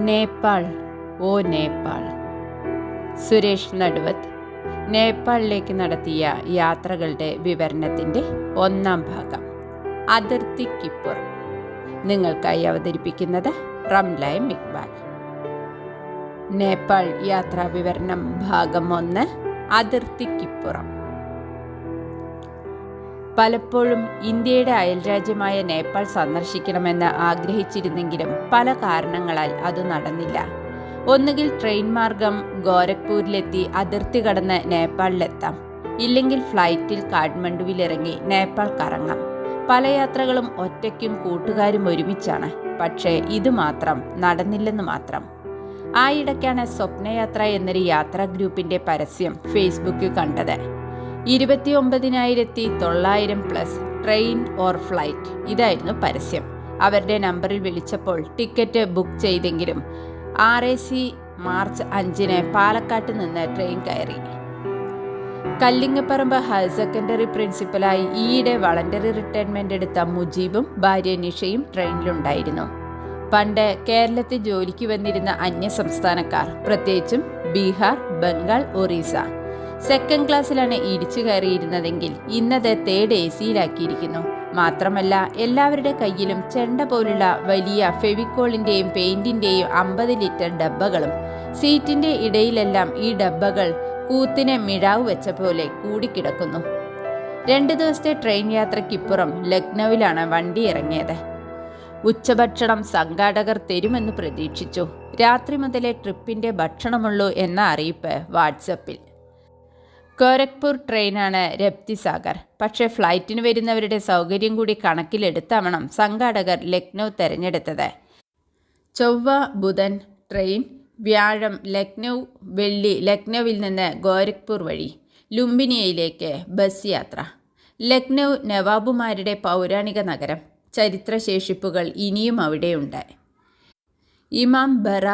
നേപ്പാൾ, ഓ നേപ്പാൾ. സുരേഷ് നടുവത്ത് നേപ്പാളിലേക്ക് നടത്തിയ യാത്രകളുടെ വിവരണത്തിൻ്റെ 1-ാം ഭാഗം, അതിർത്തിക്കിപ്പുറം. നിങ്ങൾക്കായി അവതരിപ്പിക്കുന്നത് റംലൈം ഇക്ബാൽ. നേപ്പാൾ യാത്രാ വിവരണം ഭാഗം 1, അതിർത്തിക്കിപ്പുറം. പലപ്പോഴും ഇന്ത്യയുടെ അയൽരാജ്യമായ നേപ്പാൾ സന്ദർശിക്കണമെന്ന് ആഗ്രഹിച്ചിരുന്നെങ്കിലും പല കാരണങ്ങളാൽ അത് നടന്നില്ല. ഒന്നുകിൽ ട്രെയിൻ മാർഗം ഗോരഖ്പൂരിലെത്തി അതിർത്തി കടന്ന് നേപ്പാളിലെത്താം, ഇല്ലെങ്കിൽ ഫ്ലൈറ്റിൽ കാഠ്മണ്ഡുവിലിറങ്ങി നേപ്പാൾ കറങ്ങാം. പല യാത്രകളും ഒറ്റയ്ക്കും കൂട്ടുകാരും ഒരുമിച്ചാണ്. പക്ഷേ ഇത് മാത്രം നടന്നില്ലെന്ന് മാത്രം. ആയിടയ്ക്കാണ് സ്വപ്നയാത്ര എന്നൊരു യാത്രാ ഗ്രൂപ്പിന്റെ പരസ്യം ഫേസ്ബുക്കിൽ കണ്ടത്. 29,900+ ട്രെയിൻ ഓർ ഫ്ലൈറ്റ്, ഇതായിരുന്നു പരസ്യം. അവരുടെ നമ്പറിൽ വിളിച്ചപ്പോൾ ടിക്കറ്റ് ബുക്ക് ചെയ്തെങ്കിലും RAC മാർച്ച് 5-ന് പാലക്കാട്ട് നിന്ന് ട്രെയിൻ കയറി. കല്ലിങ്ങപ്പറമ്പ് ഹയർ സെക്കൻഡറി പ്രിൻസിപ്പലായി ഈയിടെ വളണ്ടറി റിട്ടയർമെന്റ് എടുത്ത മുജീബും ഭാര്യ നിഷയും ട്രെയിനിലുണ്ടായിരുന്നു. പണ്ട് കേരളത്തിൽ ജോലിക്ക് വന്നിരുന്ന അന്യസംസ്ഥാനക്കാർ, പ്രത്യേകിച്ചും ബീഹാർ, ബംഗാൾ, ഒറീസ, 2nd ക്ലാസ്സിലാണ് ഇടിച്ചു കയറിയിരുന്നതെങ്കിൽ ഇന്നത് 3rd AC-യിലാക്കിയിരിക്കുന്നു. മാത്രമല്ല എല്ലാവരുടെ കയ്യിലും ചെണ്ട പോലുള്ള വലിയ ഫെവിക്കോളിന്റെയും പെയിന്റിന്റെയും 50 ലിറ്റർ ഡബ്ബകളും. സീറ്റിന്റെ ഇടയിലെല്ലാം ഈ ഡബ്ബകൾ കൂത്തിന് മിഴാവ് വെച്ച പോലെ കൂടിക്കിടക്കുന്നു. 2 ദിവസത്തെ ട്രെയിൻ യാത്രയ്ക്കിപ്പുറം ലക്നൌവിലാണ് വണ്ടി ഇറങ്ങിയത്. ഉച്ചഭക്ഷണം സംഘാടകർ തരുമെന്ന് പ്രതീക്ഷിച്ചു. രാത്രി മുതലേ ട്രിപ്പിന്റെ ഭക്ഷണമുള്ളൂ എന്ന അറിയിപ്പ് വാട്സപ്പിൽ. ഗോരഖ്പൂർ ട്രെയിനാണ് രപ്തിസാഗർ. പക്ഷേ ഫ്ലൈറ്റിന് വരുന്നവരുടെ സൗകര്യം കൂടി കണക്കിലെടുത്താവണം സംഘാടകർ ലക്നൗ തെരഞ്ഞെടുത്തത്. ചൊവ്വ, ബുധൻ ട്രെയിൻ, വ്യാഴം ലക്നൗ, വെള്ളി ലക്നൌവിൽ നിന്ന് ഗോരഖ്പൂർ വഴി ലുംബിനിയയിലേക്ക് ബസ് യാത്ര. ലക്നൗ നവാബുമാരുടെ പൗരാണിക നഗരം. ചരിത്രശേഷിപ്പുകൾ ഇനിയും അവിടെയുണ്ട്. ഇമാം ബറ,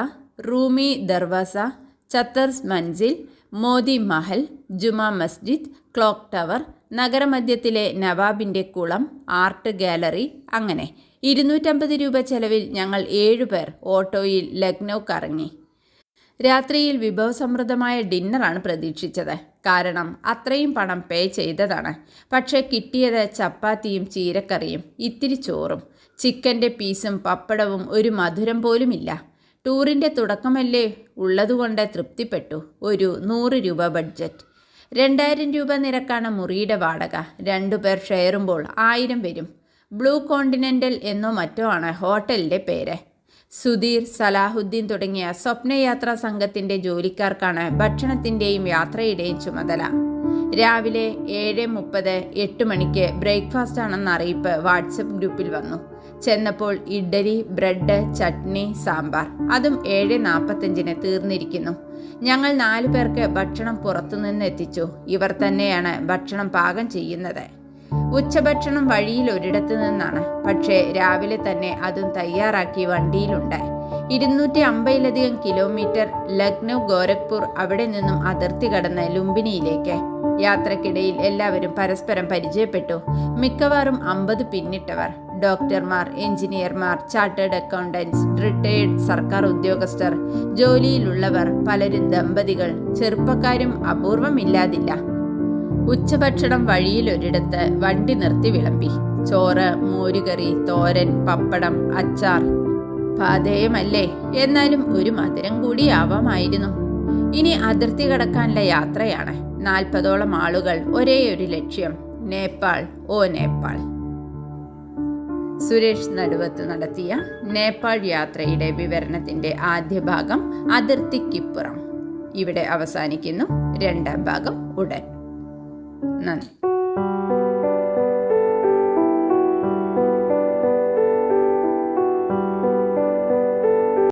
റൂമി ദർവാസ, ചത്തർസ് മൻസിൽ, മോദി മഹൽ, ജുമാ മസ്ജിദ്, ക്ലോക്ക് ടവർ, നഗരമധ്യത്തിലെ നവാബിൻ്റെ കുളം, ആർട്ട് ഗാലറി, അങ്ങനെ 250 രൂപ ചെലവിൽ ഞങ്ങൾ 7 പേർ ഓട്ടോയിൽ ലക്നൗ കറങ്ങി. രാത്രിയിൽ വിഭവസമൃദ്ധമായ ഡിന്നറാണ് പ്രതീക്ഷിച്ചത്. കാരണം അത്രയും പണം പേ ചെയ്തതാണ്. പക്ഷേ കിട്ടിയത് ചപ്പാത്തിയും ചീരക്കറിയും, ഇത്തിരി ചോറും, ചിക്കൻ്റെ പീസും പപ്പടവും, ഒരു മധുരം പോലുമില്ല. ടൂറിൻ്റെ തുടക്കമല്ലേ, ഉള്ളതുകൊണ്ട് തൃപ്തിപ്പെട്ടു. ഒരു 100 രൂപ ബഡ്ജറ്റ്. 2000 രൂപ നിരക്കാണ് മുറിയുടെ വാടക. 2 പേർ ഷെയറുമ്പോൾ 1000 വരും. ബ്ലൂ കോണ്ടിനെൻ്റൽ എന്നോ മറ്റോ ആണ് ഹോട്ടലിൻ്റെ പേര്. സുധീർ, സലാഹുദ്ദീൻ തുടങ്ങിയ സ്വപ്നയാത്രാ സംഘത്തിൻ്റെ ജോലിക്കാർക്കാണ് ഭക്ഷണത്തിൻ്റെയും യാത്രയുടെയും ചുമതല. രാവിലെ 7:30, 8 മണിക്ക് ബ്രേക്ക്ഫാസ്റ്റ് ആണെന്ന അറിയിപ്പ് വാട്സപ്പ് ഗ്രൂപ്പിൽ വന്നു. ചെന്നപ്പോൾ ഇഡ്ഡലി, ബ്രെഡ്, ചട്നി, സാമ്പാർ. അതും 7:45-ന് തീർന്നിരിക്കുന്നു. ഞങ്ങൾ 4 പേർക്ക് ഭക്ഷണം പുറത്തുനിന്ന് എത്തിച്ചു. ഇവർ തന്നെയാണ് ഭക്ഷണം പാകം ചെയ്യുന്നത്. ഉച്ചഭക്ഷണം വഴിയിൽ ഒരിടത്തു നിന്നാണ്. പക്ഷേ രാവിലെ തന്നെ അതും തയ്യാറാക്കി വണ്ടിയിലുണ്ട്. 250-ലധികം കിലോമീറ്റർ ലക്നൗ, ഗോരഖ്പൂർ, അവിടെ നിന്നും അതിർത്തി കടന്ന് ലുംബിനിയിലേക്ക്. യാത്രക്കിടയിൽ എല്ലാവരും പരസ്പരം പരിചയപ്പെട്ടു. മിക്കവാറും 50 പിന്നിട്ടവർ. ഡോക്ടർമാർ, എഞ്ചിനീയർമാർ, ചാർട്ടേഡ് അക്കൗണ്ടൻസ്, റിട്ടയേർഡ് സർക്കാർ ഉദ്യോഗസ്ഥർ, ജോലിയിലുള്ളവർ, പലരും ദമ്പതികൾ, ചെറുപ്പക്കാരും അപൂർവമില്ലാതില്ല. ഉച്ചഭക്ഷണം വഴിയിലൊരിടത്ത് വണ്ടി നിർത്തി വിളമ്പി. ചോറ്, മോരുകറി, തോരൻ, പപ്പടം, അച്ചാർ. പാതേയമല്ലേ, എന്നാലും ഒരു മധുരം കൂടി ആവാമായിരുന്നു. ഇനി അതിർത്തി കടക്കാനുള്ള യാത്രയാണ്. 40ഓളം ആളുകൾ, ഒരേയൊരു ലക്ഷ്യം, നേപ്പാൾ, ഓ നേപ്പാൾ. സുരേഷ് നടുവത്ത് നടത്തിയ നേപ്പാൾ യാത്രയുടെ വിവരണത്തിന്റെ ആദ്യ ഭാഗം, അതിർത്തിക്കിപ്പുറം, ഇവിടെ അവസാനിക്കുന്നു. 2ാം ഭാഗം ഉടൻ. നന്ദി.